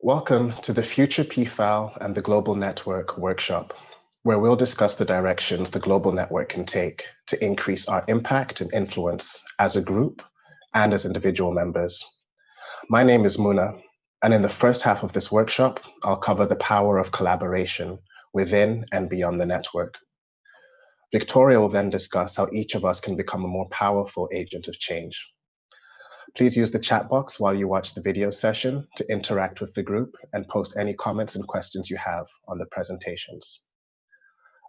Welcome to the Future PfAL and the Global Network workshop, where we'll discuss the directions the global network can take to increase our impact and influence as a group and as individual members. My name is Muna, and in the first half of this workshop, I'll cover the power of collaboration within and beyond the network. Victoria will then discuss how each of us can become a more powerful agent of change. Please use the chat box while you watch the video session to interact with the group and post any comments and questions you have on the presentations.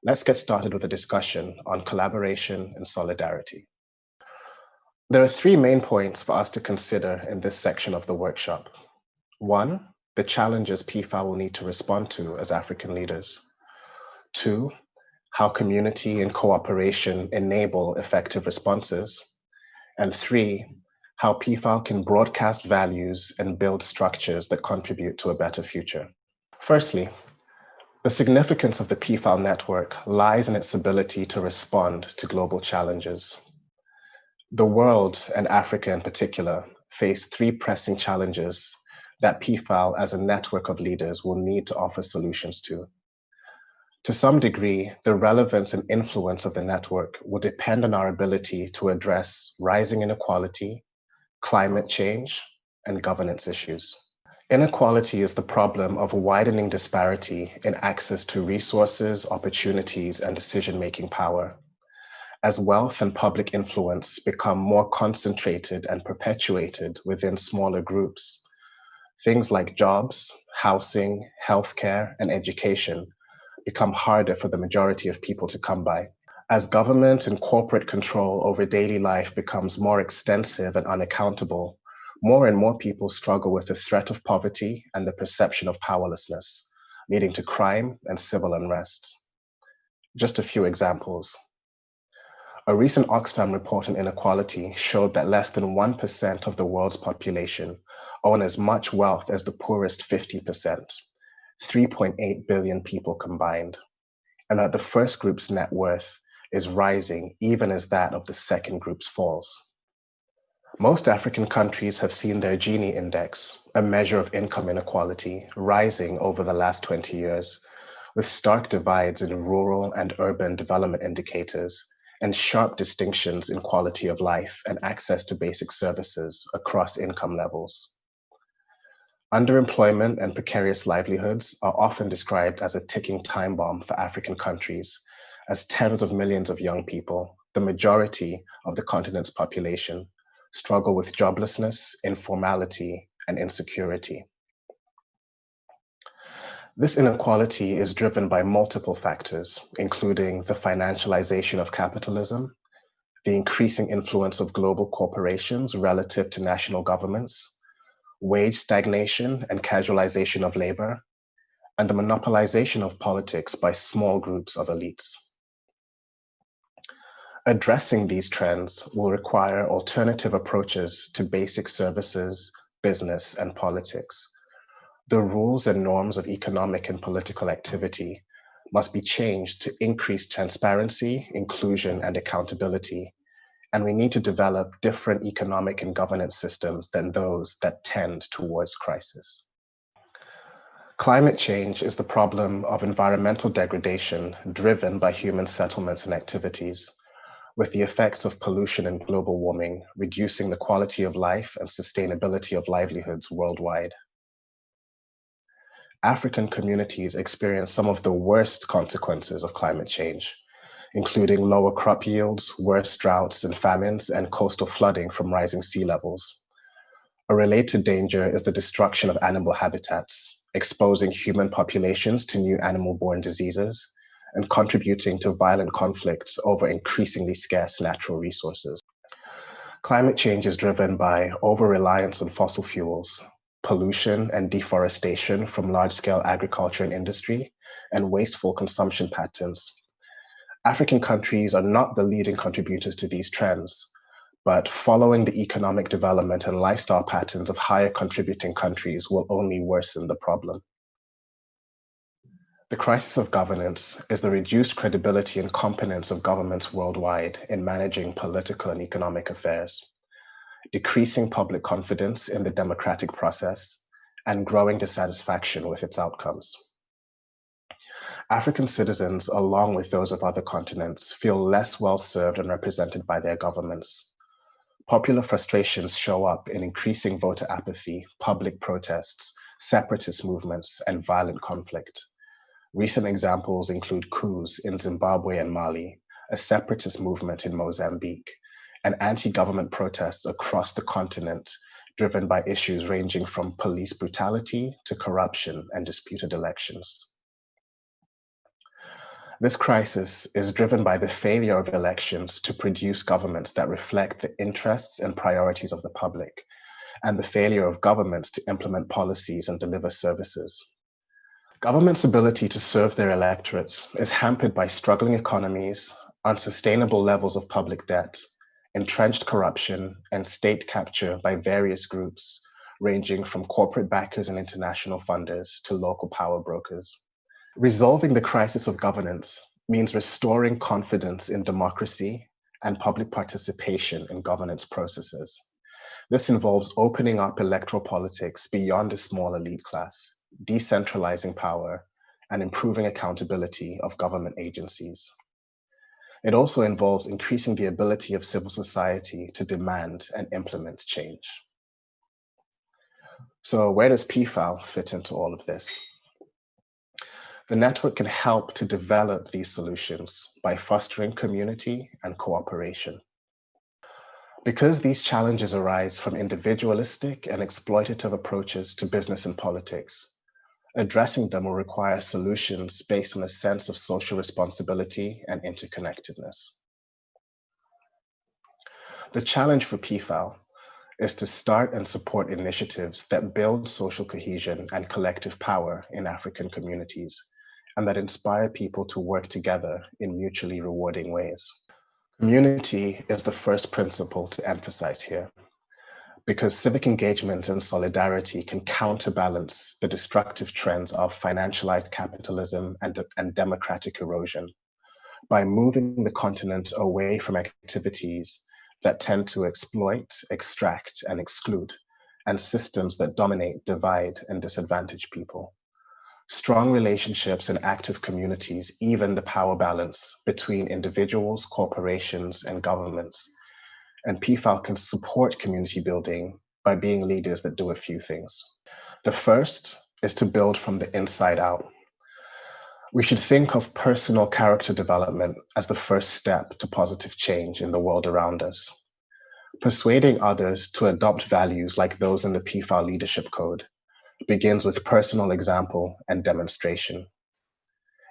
Let's get started with a discussion on collaboration and solidarity. There are three main points for us to consider in this section of the workshop. One, the challenges PfAL will need to respond to as African leaders. Two, how community and cooperation enable effective responses. And three, how PfAL can broadcast values and build structures that contribute to a better future. Firstly, the significance of the PfAL network lies in its ability to respond to global challenges. The world, and Africa in particular, face three pressing challenges that PfAL as a network of leaders will need to offer solutions to. To some degree, the relevance and influence of the network will depend on our ability to address rising inequality, climate change, and governance issues. Inequality is the problem of widening disparity in access to resources, opportunities, and decision-making power. As wealth and public influence become more concentrated and perpetuated within smaller groups, things like jobs, housing, healthcare, and education become harder for the majority of people to come by. As government and corporate control over daily life becomes more extensive and unaccountable, more and more people struggle with the threat of poverty and the perception of powerlessness, leading to crime and civil unrest. Just a few examples. A recent Oxfam report on inequality showed that less than 1% of the world's population own as much wealth as the poorest 50%, 3.8 billion people combined, and that the first group's net worth is rising even as that of the second group's falls. Most African countries have seen their Gini index, a measure of income inequality, rising over the last 20 years, with stark divides in rural and urban development indicators and sharp distinctions in quality of life and access to basic services across income levels. Underemployment and precarious livelihoods are often described as a ticking time bomb for African countries, as tens of millions of young people, the majority of the continent's population, struggle with joblessness, informality, and insecurity. This inequality is driven by multiple factors, including the financialization of capitalism, the increasing influence of global corporations relative to national governments, wage stagnation and casualization of labor, and the monopolization of politics by small groups of elites. Addressing these trends will require alternative approaches to basic services, business, and politics. The rules and norms of economic and political activity must be changed to increase transparency, inclusion, and accountability, and we need to develop different economic and governance systems than those that tend towards crisis. Climate change is the problem of environmental degradation driven by human settlements and activities, with the effects of pollution and global warming reducing the quality of life and sustainability of livelihoods worldwide. African communities experience some of the worst consequences of climate change, including lower crop yields, worse droughts and famines, and coastal flooding from rising sea levels. A related danger is the destruction of animal habitats, exposing human populations to new animal-borne diseases and contributing to violent conflict over increasingly scarce natural resources. Climate change is driven by over-reliance on fossil fuels, pollution and deforestation from large-scale agriculture and industry, and wasteful consumption patterns. African countries are not the leading contributors to these trends, but following the economic development and lifestyle patterns of higher contributing countries will only worsen the problem. The crisis of governance is the reduced credibility and competence of governments worldwide in managing political and economic affairs, decreasing public confidence in the democratic process, and growing dissatisfaction with its outcomes. African citizens, along with those of other continents, feel less well served and represented by their governments. Popular frustrations show up in increasing voter apathy, public protests, separatist movements, and violent conflict. Recent examples include coups in Zimbabwe and Mali, a separatist movement in Mozambique, and anti-government protests across the continent driven by issues ranging from police brutality to corruption and disputed elections. This crisis is driven by the failure of elections to produce governments that reflect the interests and priorities of the public, and the failure of governments to implement policies and deliver services. Government's ability to serve their electorates is hampered by struggling economies, unsustainable levels of public debt, entrenched corruption, and state capture by various groups, ranging from corporate backers and international funders to local power brokers. Resolving the crisis of governance means restoring confidence in democracy and public participation in governance processes. This involves opening up electoral politics beyond a small elite class, decentralizing power, and improving accountability of government agencies. It also involves increasing the ability of civil society to demand and implement change. So where does PfAL fit into all of this? The network can help to develop these solutions by fostering community and cooperation. Because these challenges arise from individualistic and exploitative approaches to business and politics, addressing them will require solutions based on a sense of social responsibility and interconnectedness. The challenge for PfAL is to start and support initiatives that build social cohesion and collective power in African communities, and that inspire people to work together in mutually rewarding ways. Community is the first principle to emphasize here, because civic engagement and solidarity can counterbalance the destructive trends of financialized capitalism and democratic erosion by moving the continent away from activities that tend to exploit, extract, and exclude, and systems that dominate, divide, and disadvantage people. Strong relationships and active communities even the power balance between individuals, corporations, and governments. And PfAL can support community building by being leaders that do a few things. The first is to build from the inside out. We should think of personal character development as the first step to positive change in the world around us. Persuading others to adopt values like those in the PfAL Leadership Code begins with personal example and demonstration.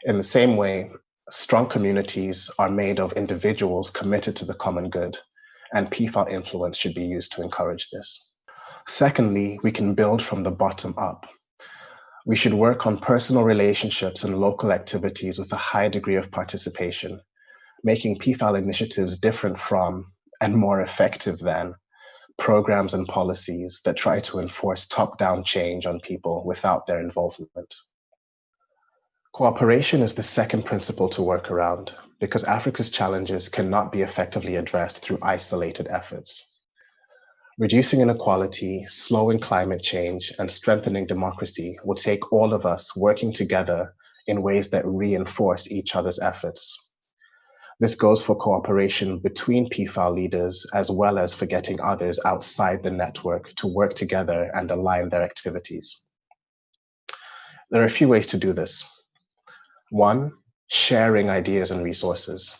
In the same way, strong communities are made of individuals committed to the common good, and PfAL influence should be used to encourage this. Secondly, we can build from the bottom up. We should work on personal relationships and local activities with a high degree of participation, making PfAL initiatives different from and more effective than programs and policies that try to enforce top-down change on people without their involvement. Cooperation is the second principle to work around, because Africa's challenges cannot be effectively addressed through isolated efforts. Reducing inequality, slowing climate change, and strengthening democracy will take all of us working together in ways that reinforce each other's efforts. This goes for cooperation between PfAL leaders, as well as for getting others outside the network to work together and align their activities. There are a few ways to do this. One, sharing ideas and resources.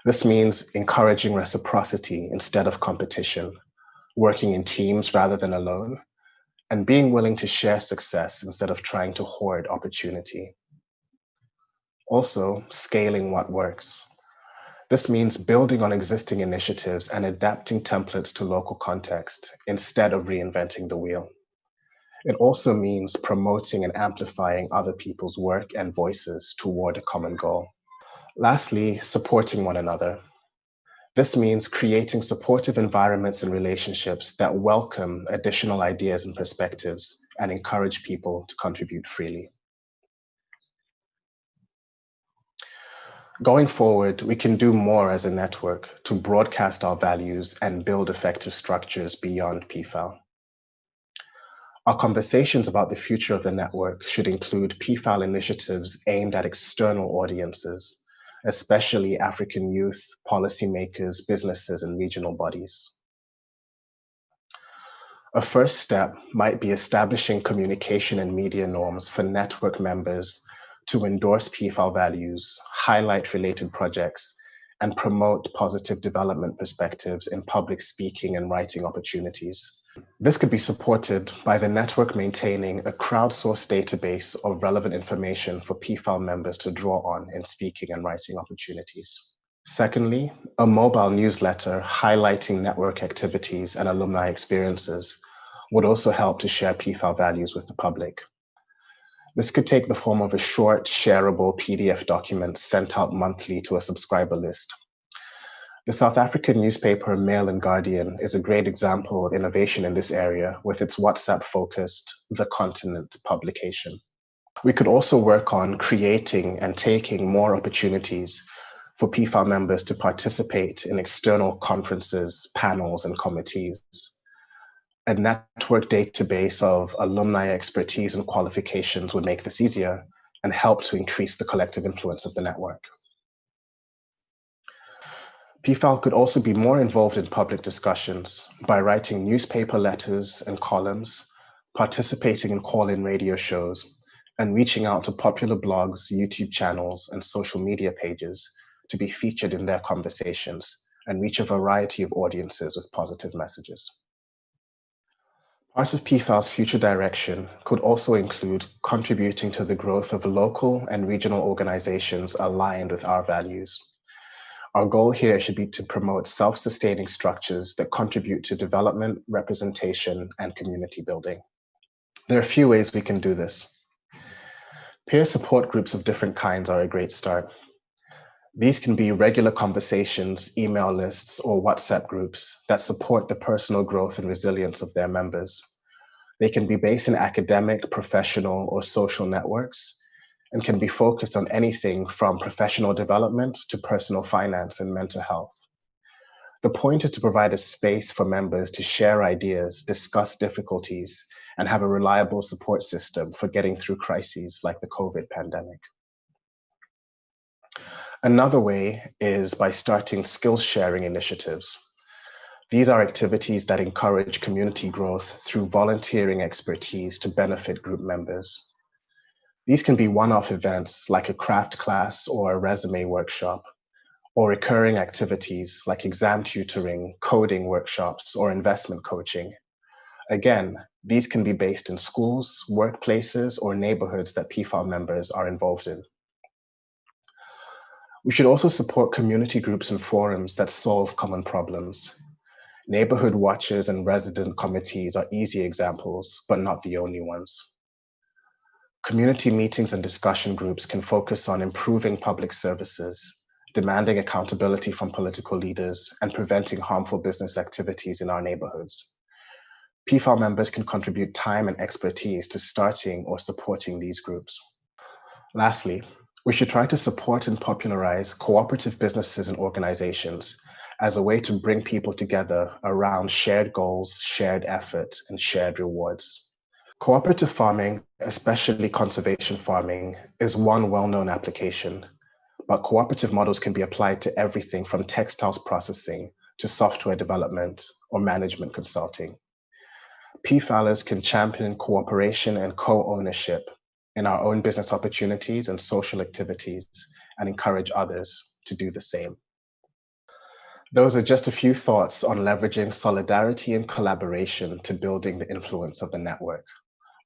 This means encouraging reciprocity instead of competition, working in teams rather than alone, and being willing to share success instead of trying to hoard opportunity. Also, scaling what works. This means building on existing initiatives and adapting templates to local context instead of reinventing the wheel. It also means promoting and amplifying other people's work and voices toward a common goal. Lastly, supporting one another. This means creating supportive environments and relationships that welcome additional ideas and perspectives and encourage people to contribute freely. Going forward, we can do more as a network to broadcast our values and build effective structures beyond PfAL. Our conversations about the future of the network should include PfAL initiatives aimed at external audiences, especially African youth, policymakers, businesses, and regional bodies. A first step might be establishing communication and media norms for network members to endorse PfAL values, highlight related projects, and promote positive development perspectives in public speaking and writing opportunities. This could be supported by the network maintaining a crowdsourced database of relevant information for PfAL members to draw on in speaking and writing opportunities. Secondly, a mobile newsletter highlighting network activities and alumni experiences would also help to share PfAL values with the public. This could take the form of a short, shareable PDF document sent out monthly to a subscriber list. The South African newspaper Mail and Guardian is a great example of innovation in this area with its WhatsApp-focused The Continent publication. We could also work on creating and taking more opportunities for PfAL members to participate in external conferences, panels, and committees. A network database of alumni expertise and qualifications would make this easier and help to increase the collective influence of the network. PfAL could also be more involved in public discussions by writing newspaper letters and columns, participating in call-in radio shows, and reaching out to popular blogs, YouTube channels, and social media pages to be featured in their conversations and reach a variety of audiences with positive messages. Part of PfAL's future direction could also include contributing to the growth of local and regional organizations aligned with our values. Our goal here should be to promote self-sustaining structures that contribute to development, representation, and community building. There are a few ways we can do this. Peer support groups of different kinds are a great start. These can be regular conversations, email lists, or WhatsApp groups that support the personal growth and resilience of their members. They can be based in academic, professional, or social networks, and can be focused on anything from professional development to personal finance and mental health. The point is to provide a space for members to share ideas, discuss difficulties, and have a reliable support system for getting through crises like the COVID pandemic. Another way is by starting skills sharing initiatives. These are activities that encourage community growth through volunteering expertise to benefit group members. These can be one-off events like a craft class or a resume workshop, or recurring activities like exam tutoring, coding workshops, or investment coaching. Again, these can be based in schools, workplaces, or neighborhoods that PfAL members are involved in. We should also support community groups and forums that solve common problems. Neighborhood watches and resident committees are easy examples, but not the only ones. Community meetings and discussion groups can focus on improving public services, demanding accountability from political leaders, and preventing harmful business activities in our neighborhoods. PfAL members can contribute time and expertise to starting or supporting these groups. Lastly, we should try to support and popularize cooperative businesses and organizations as a way to bring people together around shared goals, shared effort, and shared rewards. Cooperative farming, especially conservation farming, is one well-known application, but cooperative models can be applied to everything from textiles processing to software development or management consulting. PfALers can champion cooperation and co-ownership in our own business opportunities and social activities and encourage others to do the same. Those are just a few thoughts on leveraging solidarity and collaboration to building the influence of the network.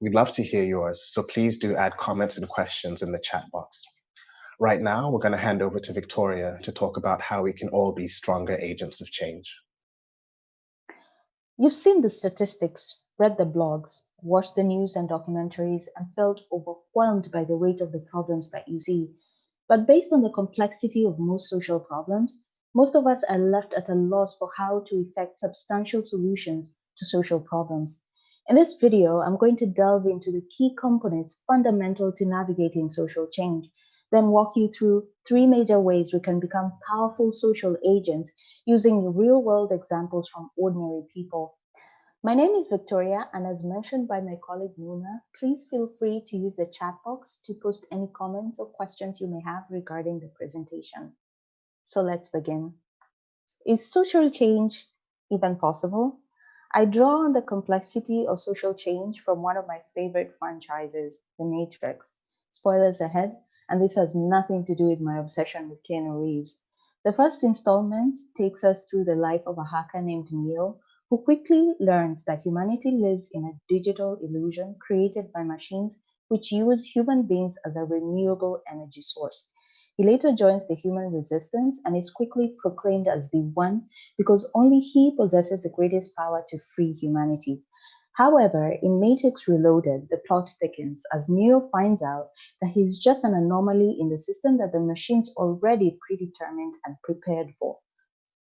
We'd love to hear yours, so please do add comments and questions in the chat box. Right now, we're going to hand over to Victoria to talk about how we can all be stronger agents of change. You've seen the statistics, read the blogs, watched the news and documentaries, and felt overwhelmed by the weight of the problems that you see. But based on the complexity of most social problems, most of us are left at a loss for how to effect substantial solutions to social problems. In this video, I'm going to delve into the key components fundamental to navigating social change, then walk you through 3 major ways we can become powerful social agents using real-world examples from ordinary people. My name is Victoria, and as mentioned by my colleague Muna, please feel free to use the chat box to post any comments or questions you may have regarding the presentation. So let's begin. Is social change even possible? I draw on the complexity of social change from one of my favorite franchises, The Matrix. Spoilers ahead, and this has nothing to do with my obsession with Keanu Reeves. The first installment takes us through the life of a hacker named Neo, who quickly learns that humanity lives in a digital illusion created by machines which use human beings as a renewable energy source. He later joins the human resistance and is quickly proclaimed as the one because only he possesses the greatest power to free humanity. However, in Matrix Reloaded, the plot thickens as Neo finds out that he's just an anomaly in the system that the machines already predetermined and prepared for.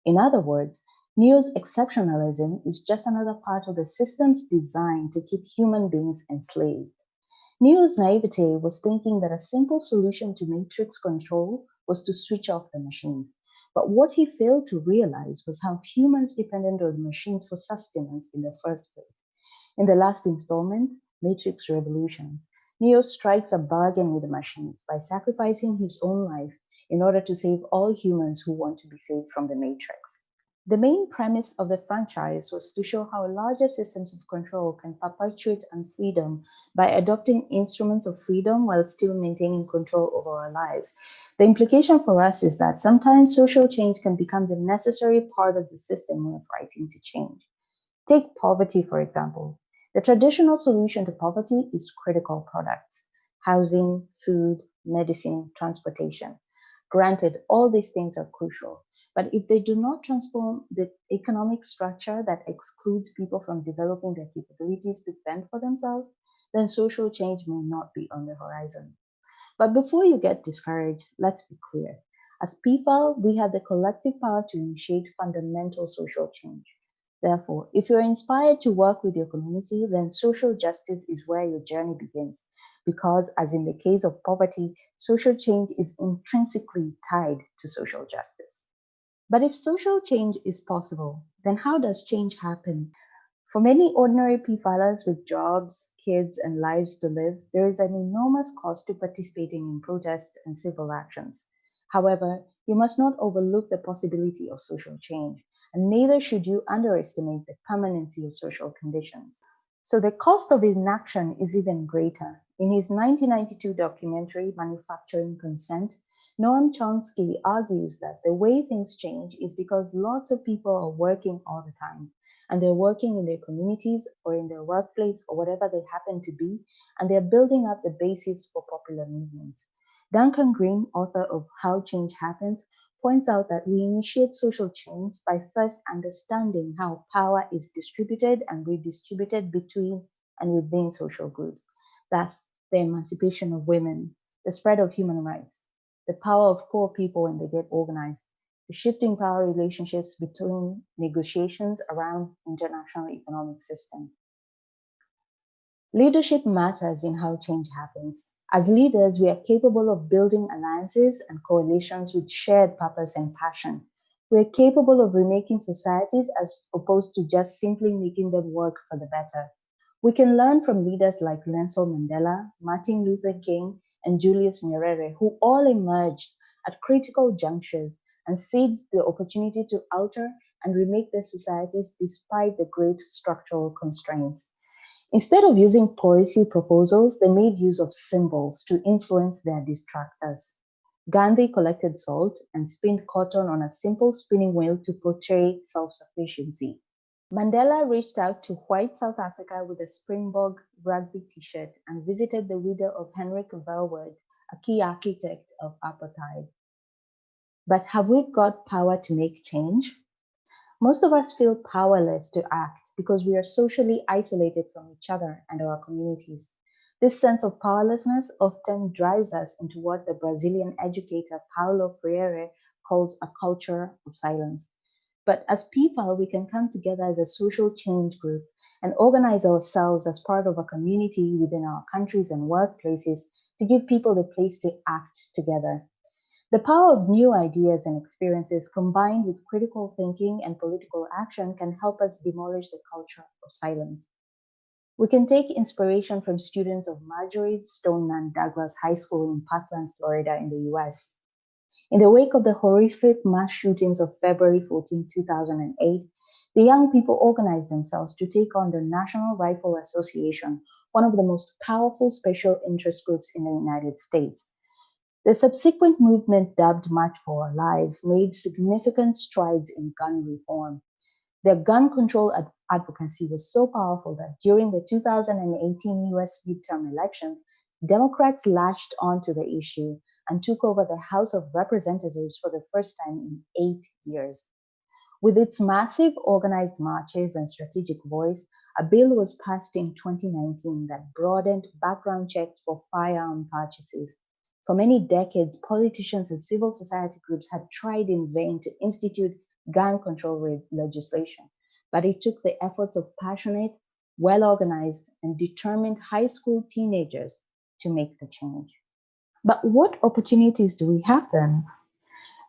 In other words, Neo's exceptionalism is just another part of the system's design to keep human beings enslaved. Neo's naivete was thinking that a simple solution to matrix control was to switch off the machines. But what he failed to realize was how humans depended on machines for sustenance in the first place. In the last installment, Matrix Revolutions, Neo strikes a bargain with the machines by sacrificing his own life in order to save all humans who want to be saved from the Matrix. The main premise of the franchise was to show how larger systems of control can perpetuate unfreedom by adopting instruments of freedom while still maintaining control over our lives. The implication for us is that sometimes social change can become the necessary part of the system we're fighting to change. Take poverty, for example. The traditional solution to poverty is critical products: housing, food, medicine, transportation. Granted, all these things are crucial, but if they do not transform the economic structure that excludes people from developing their capabilities to fend for themselves, then social change may not be on the horizon. But before you get discouraged, let's be clear. As PfAL, we have the collective power to initiate fundamental social change. Therefore, if you're inspired to work with your community, then social justice is where your journey begins. Because, as in the case of poverty, social change is intrinsically tied to social justice. But if social change is possible, then how does change happen? For many ordinary PFILers with jobs, kids, and lives to live, there is an enormous cost to participating in protest and civil actions. However, you must not overlook the possibility of social change, and neither should you underestimate the permanency of social conditions. So the cost of inaction is even greater. In his 1992 documentary, Manufacturing Consent, Noam Chomsky argues that the way things change is because lots of people are working all the time, and they're working in their communities or in their workplace or whatever they happen to be, and they're building up the basis for popular movements. Duncan Green, author of How Change Happens, points out that we initiate social change by first understanding how power is distributed and redistributed between and within social groups. Thus, the emancipation of women, the spread of human rights, the power of poor people when they get organized, the shifting power relationships between negotiations around international economic system. Leadership matters in how change happens. As leaders, we are capable of building alliances and coalitions with shared purpose and passion. We are capable of remaking societies as opposed to just simply making them work for the better. We can learn from leaders like Nelson Mandela, Martin Luther King, and Julius Nyerere, who all emerged at critical junctures and seized the opportunity to alter and remake their societies despite the great structural constraints. Instead of using policy proposals, they made use of symbols to influence their distractors. Gandhi collected salt and spinned cotton on a simple spinning wheel to portray self-sufficiency. Mandela reached out to white South Africa with a Springbok rugby t-shirt and visited the widow of Hendrik Verwoerd, a key architect of apartheid. But have we got power to make change? Most of us feel powerless to act because we are socially isolated from each other and our communities. This sense of powerlessness often drives us into what the Brazilian educator Paulo Freire calls a culture of silence. But as PFAL, we can come together as a social change group and organize ourselves as part of a community within our countries and workplaces to give people the place to act together. The power of new ideas and experiences combined with critical thinking and political action can help us demolish the culture of silence. We can take inspiration from students of Marjorie Stoneman Douglas High School in Parkland, Florida, in the US. In the wake of the horrific mass shootings of February 14, 2008, the young people organized themselves to take on the National Rifle Association, one of the most powerful special interest groups in the United States. The subsequent movement, dubbed March for Our Lives, made significant strides in gun reform. Their gun control advocacy was so powerful that during the 2018 US midterm elections, Democrats latched onto the issue and took over the House of Representatives for the first time in 8 years. With its massive organized marches and strategic voice, a bill was passed in 2019 that broadened background checks for firearm purchases. For many decades, politicians and civil society groups had tried in vain to institute gun control legislation, but it took the efforts of passionate, well-organized, and determined high school teenagers to make the change. But what opportunities do we have then?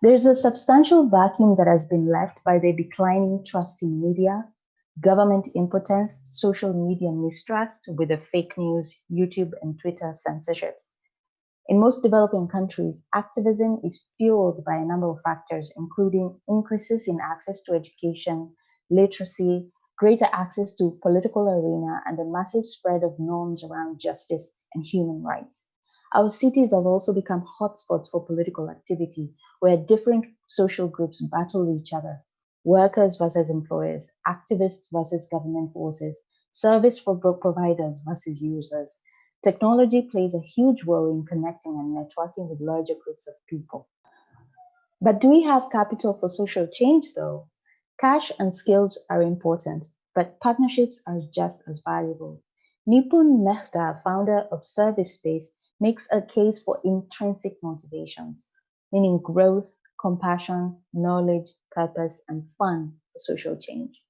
There's a substantial vacuum that has been left by the declining trust in media, government impotence, social media mistrust with the fake news, YouTube and Twitter censorships. In most developing countries, activism is fueled by a number of factors, including increases in access to education, literacy, greater access to political arena, and the massive spread of norms around justice and human rights. Our cities have also become hotspots for political activity, where different social groups battle each other: workers versus employers, activists versus government forces, service providers versus users. Technology plays a huge role in connecting and networking with larger groups of people. But do we have capital for social change, though? Cash and skills are important, but partnerships are just as valuable. Nipun Mehta, founder of Service Space, makes a case for intrinsic motivations, meaning growth, compassion, knowledge, purpose, and fun for social change.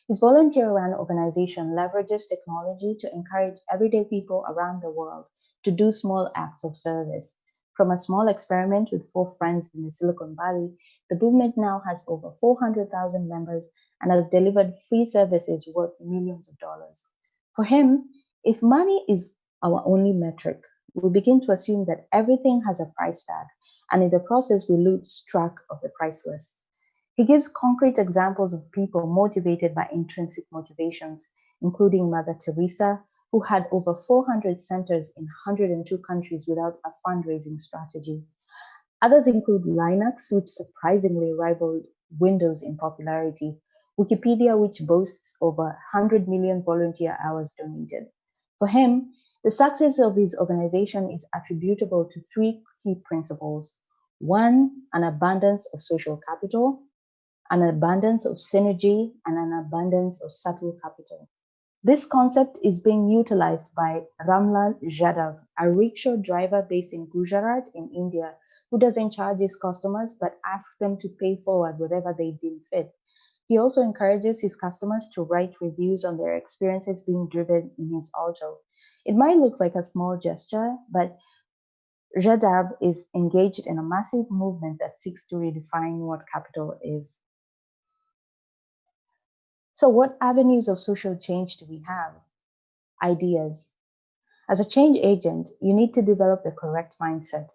His volunteer-run organization leverages technology to encourage everyday people around the world to do small acts of service. From a small experiment with 4 friends in the Silicon Valley, the movement now has over 400,000 members and has delivered free services worth millions of dollars. For him, if money is our only metric, we begin to assume that everything has a price tag, and in the process, we lose track of the priceless. He gives concrete examples of people motivated by intrinsic motivations, including Mother Teresa, who had over 400 centers in 102 countries without a fundraising strategy. Others include Linux, which surprisingly rivaled Windows in popularity, Wikipedia, which boasts over 100 million volunteer hours donated. For him, the success of his organization is attributable to 3 key principles. One, an abundance of social capital; an abundance of synergy; and an abundance of subtle capital. This concept is being utilized by Ramlal Jadhav, a rickshaw driver based in Gujarat in India, who doesn't charge his customers but asks them to pay forward whatever they deem fit. He also encourages his customers to write reviews on their experiences being driven in his auto. It might look like a small gesture, but Jadhav is engaged in a massive movement that seeks to redefine what capital is. So, what avenues of social change do we have? Ideas. As a change agent, you need to develop the correct mindset.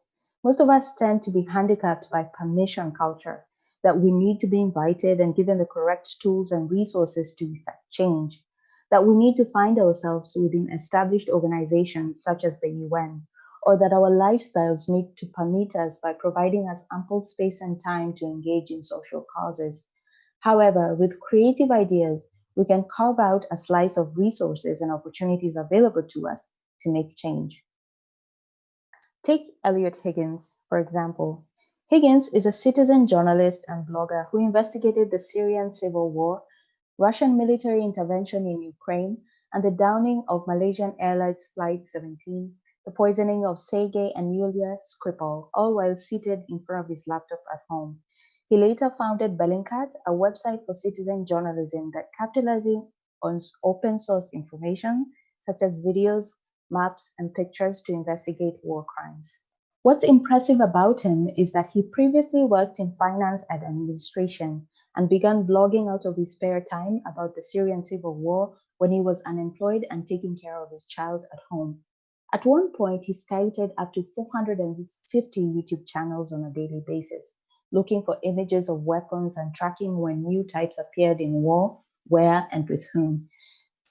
Most of us tend to be handicapped by permission culture, that we need to be invited and given the correct tools and resources to effect change, that we need to find ourselves within established organizations such as the UN, or that our lifestyles need to permit us by providing us ample space and time to engage in social causes. However, with creative ideas, we can carve out a slice of resources and opportunities available to us to make change. Take Elliot Higgins, for example. Higgins is a citizen journalist and blogger who investigated the Syrian civil war, Russian military intervention in Ukraine, and the downing of Malaysian Airlines Flight 17, the poisoning of Sergei and Yulia Skripal, all while seated in front of his laptop at home. He later founded Bellingcat, a website for citizen journalism that capitalizing on open source information, such as videos, maps, and pictures to investigate war crimes. What's impressive about him is that he previously worked in finance and administration and began blogging out of his spare time about the Syrian civil war when he was unemployed and taking care of his child at home. At one point, he scouted up to 450 YouTube channels on a daily basis, looking for images of weapons and tracking when new types appeared in war, where, and with whom.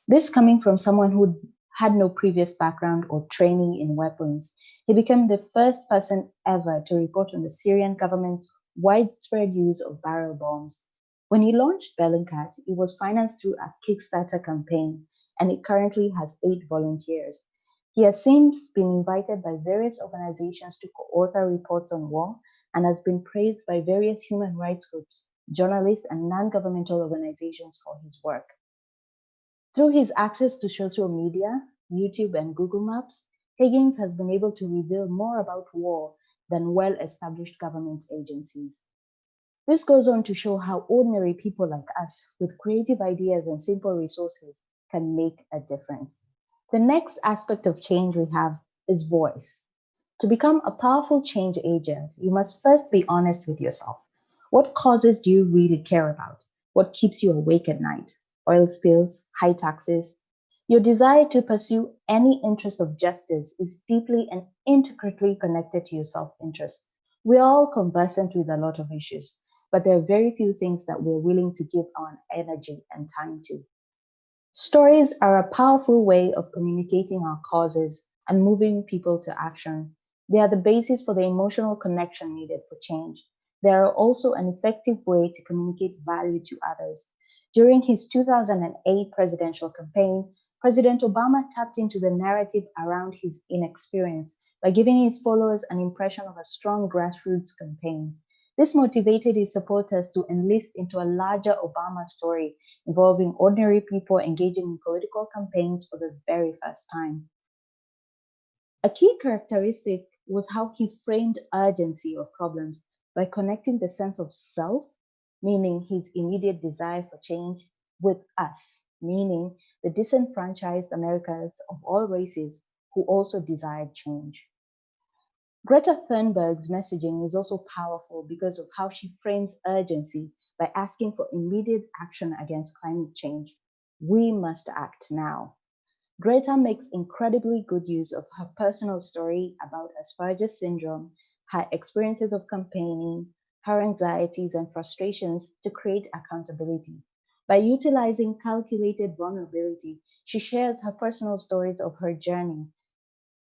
This coming from someone who had no previous background or training in weapons. He became the first person ever to report on the Syrian government's widespread use of barrel bombs. When he launched Bellingcat, it was financed through a Kickstarter campaign, and it currently has 8 volunteers. He has since been invited by various organizations to co-author reports on war and has been praised by various human rights groups, journalists, and non-governmental organizations for his work. Through his access to social media, YouTube, and Google Maps, Higgins has been able to reveal more about war than well-established government agencies. This goes on to show how ordinary people like us, with creative ideas and simple resources, can make a difference. The next aspect of change we have is voice. To become a powerful change agent, you must first be honest with yourself. What causes do you really care about? What keeps you awake at night? Oil spills, high taxes? Your desire to pursue any interest of justice is deeply and intricately connected to your self-interest. We're all conversant with a lot of issues, but there are very few things that we're willing to give our energy and time to. Stories are a powerful way of communicating our causes and moving people to action. They are the basis for the emotional connection needed for change. They are also an effective way to communicate value to others. During his 2008 presidential campaign, President Obama tapped into the narrative around his inexperience by giving his followers an impression of a strong grassroots campaign. This motivated his supporters to enlist into a larger Obama story involving ordinary people engaging in political campaigns for the very first time. A key characteristic was how he framed urgency of problems by connecting the sense of self, meaning his immediate desire for change, with us, meaning the disenfranchised Americans of all races who also desired change. Greta Thunberg's messaging is also powerful because of how she frames urgency by asking for immediate action against climate change. We must act now. Greta makes incredibly good use of her personal story about Asperger's syndrome, her experiences of campaigning, her anxieties and frustrations to create accountability. By utilizing calculated vulnerability, she shares her personal stories of her journey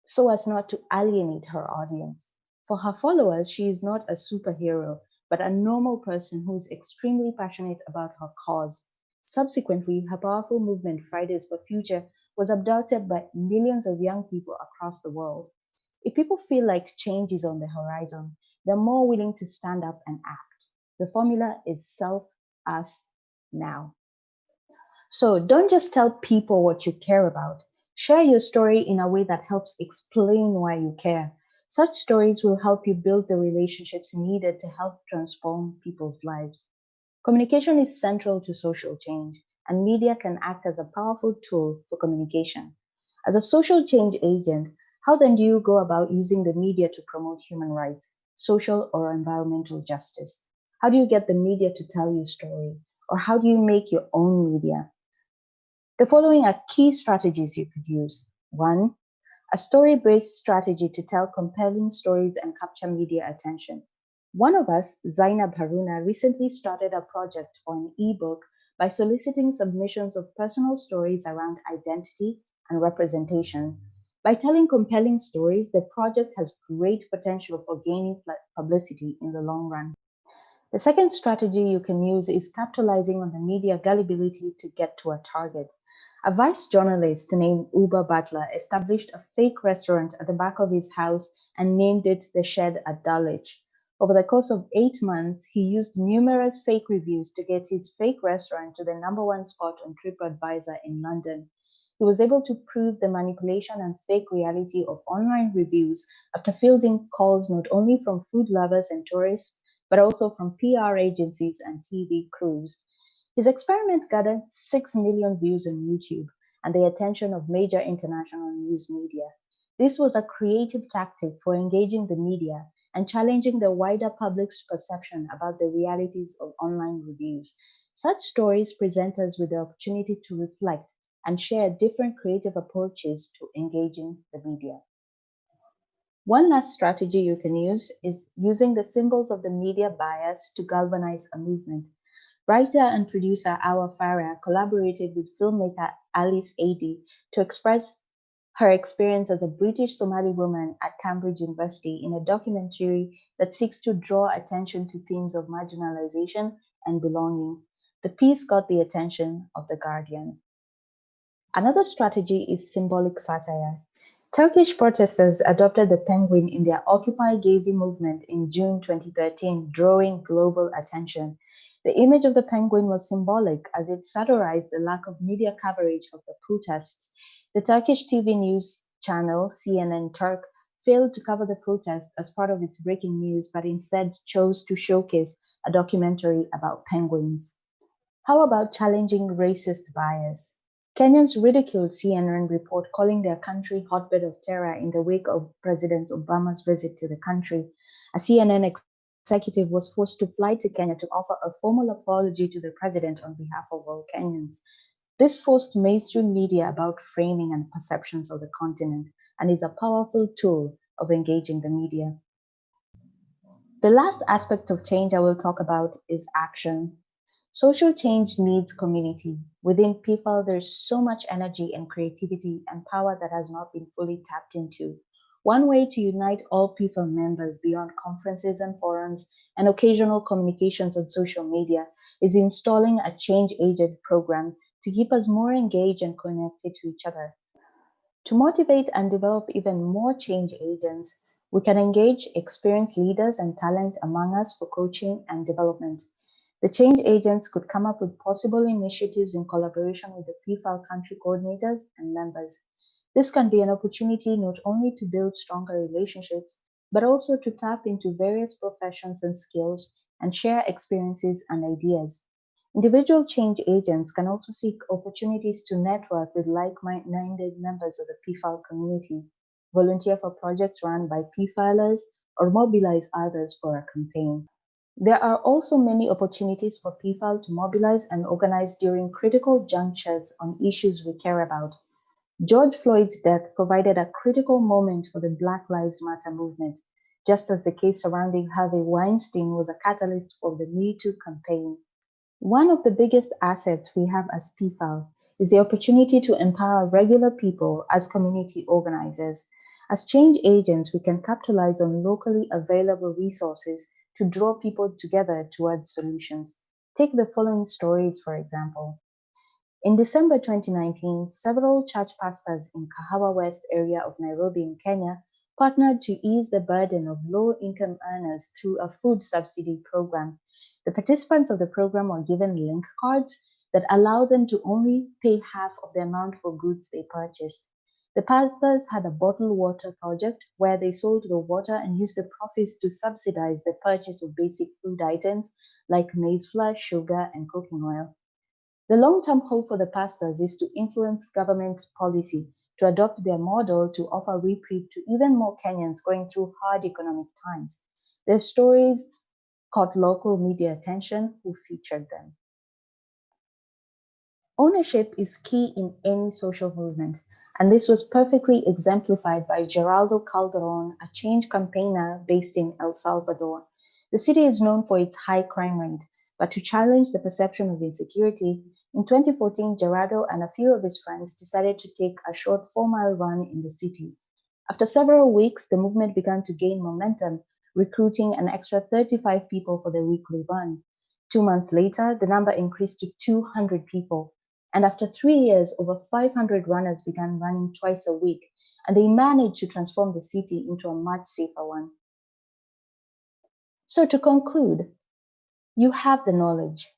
so as not to alienate her audience. For her followers, she is not a superhero, but a normal person who is extremely passionate about her cause. Subsequently, her powerful movement, Fridays for Future, was adopted by millions of young people across the world. If people feel like change is on the horizon, they're more willing to stand up and act. The formula is self, us, now. So don't just tell people what you care about. Share your story in a way that helps explain why you care. Such stories will help you build the relationships needed to help transform people's lives. Communication is central to social change, and media can act as a powerful tool for communication. As a social change agent, how then do you go about using the media to promote human rights, social or environmental justice? How do you get the media to tell your story? Or how do you make your own media? The following are key strategies you could use. 1. A story-based strategy to tell compelling stories and capture media attention. One of us, Zainab Haruna, recently started a project for an ebook by soliciting submissions of personal stories around identity and representation. By telling compelling stories, the project has great potential for gaining publicity in the long run. The second strategy you can use is capitalizing on the media gullibility to get to a target. A vice journalist named Uber Butler established a fake restaurant at the back of his house and named it The Shed at Dulwich. Over the course of 8 months, he used numerous fake reviews to get his fake restaurant to the #1 spot on TripAdvisor in London. He was able to prove the manipulation and fake reality of online reviews after fielding calls not only from food lovers and tourists, but also from PR agencies and TV crews. His experiment gathered 6 million views on YouTube and the attention of major international news media. This was a creative tactic for engaging the media and challenging the wider public's perception about the realities of online reviews. Such stories present us with the opportunity to reflect and share different creative approaches to engaging the media. One last strategy you can use is using the symbols of the media bias to galvanize a movement. Writer and producer Awa Farah collaborated with filmmaker Alice Adi to express her experience as a British Somali woman at Cambridge University in a documentary that seeks to draw attention to themes of marginalization and belonging. The piece got the attention of The Guardian. Another strategy is symbolic satire. Turkish protesters adopted the penguin in their Occupy Gezi movement in June 2013, drawing global attention. The image of the penguin was symbolic as it satirized the lack of media coverage of the protests. The Turkish TV news channel CNN Turk failed to cover the protests as part of its breaking news, but instead chose to showcase a documentary about penguins. How about challenging racist bias? Kenyans ridiculed CNN report calling their country hotbed of terror in the wake of President Obama's visit to the country. A CNN executive was forced to fly to Kenya to offer a formal apology to the president on behalf of all Kenyans. This forced mainstream media about framing and perceptions of the continent and is a powerful tool of engaging the media. The last aspect of change I will talk about is action. Social change needs community. Within PfAL, there's so much energy and creativity and power that has not been fully tapped into. One way to unite all PfAL members beyond conferences and forums and occasional communications on social media is installing a change agent program to keep us more engaged and connected to each other. To motivate and develop even more change agents, we can engage experienced leaders and talent among us for coaching and development. The change agents could come up with possible initiatives in collaboration with the PfAL country coordinators and members. This can be an opportunity not only to build stronger relationships, but also to tap into various professions and skills and share experiences and ideas. Individual change agents can also seek opportunities to network with like-minded members of the PfAL community, volunteer for projects run by PfALers, or mobilize others for a campaign. There are also many opportunities for PfAL to mobilize and organize during critical junctures on issues we care about. George Floyd's death provided a critical moment for the Black Lives Matter movement, just as the case surrounding Harvey Weinstein was a catalyst for the Me Too campaign. One of the biggest assets we have as PfAL is the opportunity to empower regular people as community organizers. As change agents, we can capitalize on locally available resources to draw people together towards solutions. Take the following stories, for example. In December 2019, several church pastors in Kahawa West area of Nairobi in Kenya partnered to ease the burden of low-income earners through a food subsidy program. The participants of the program were given link cards that allow them to only pay half of the amount for goods they purchased. The pastors had a bottled water project where they sold the water and used the profits to subsidize the purchase of basic food items like maize flour, sugar, and cooking oil. The long-term hope for the pastors is to influence government policy to adopt their model to offer reprieve to even more Kenyans going through hard economic times. Their stories caught local media attention, who featured them. Ownership is key in any social movement, and this was perfectly exemplified by Geraldo Calderon, a change campaigner based in El Salvador. The city is known for its high crime rate, but to challenge the perception of insecurity, in 2014, Gerardo and a few of his friends decided to take a short 4-mile run in the city. After several weeks, the movement began to gain momentum, recruiting an extra 35 people for the weekly run. 2 months later, the number increased to 200 people. And after 3 years, over 500 runners began running twice a week, and they managed to transform the city into a much safer one. So to conclude, you have the knowledge,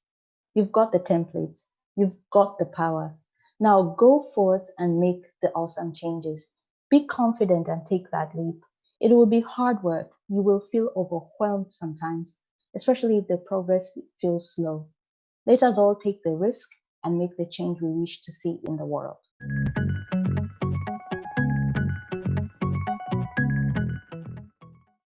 you've got the templates, you've got the power. Now go forth and make the awesome changes. Be confident and take that leap. It will be hard work. You will feel overwhelmed sometimes, especially if the progress feels slow. Let us all take the risk and make the change we wish to see in the world.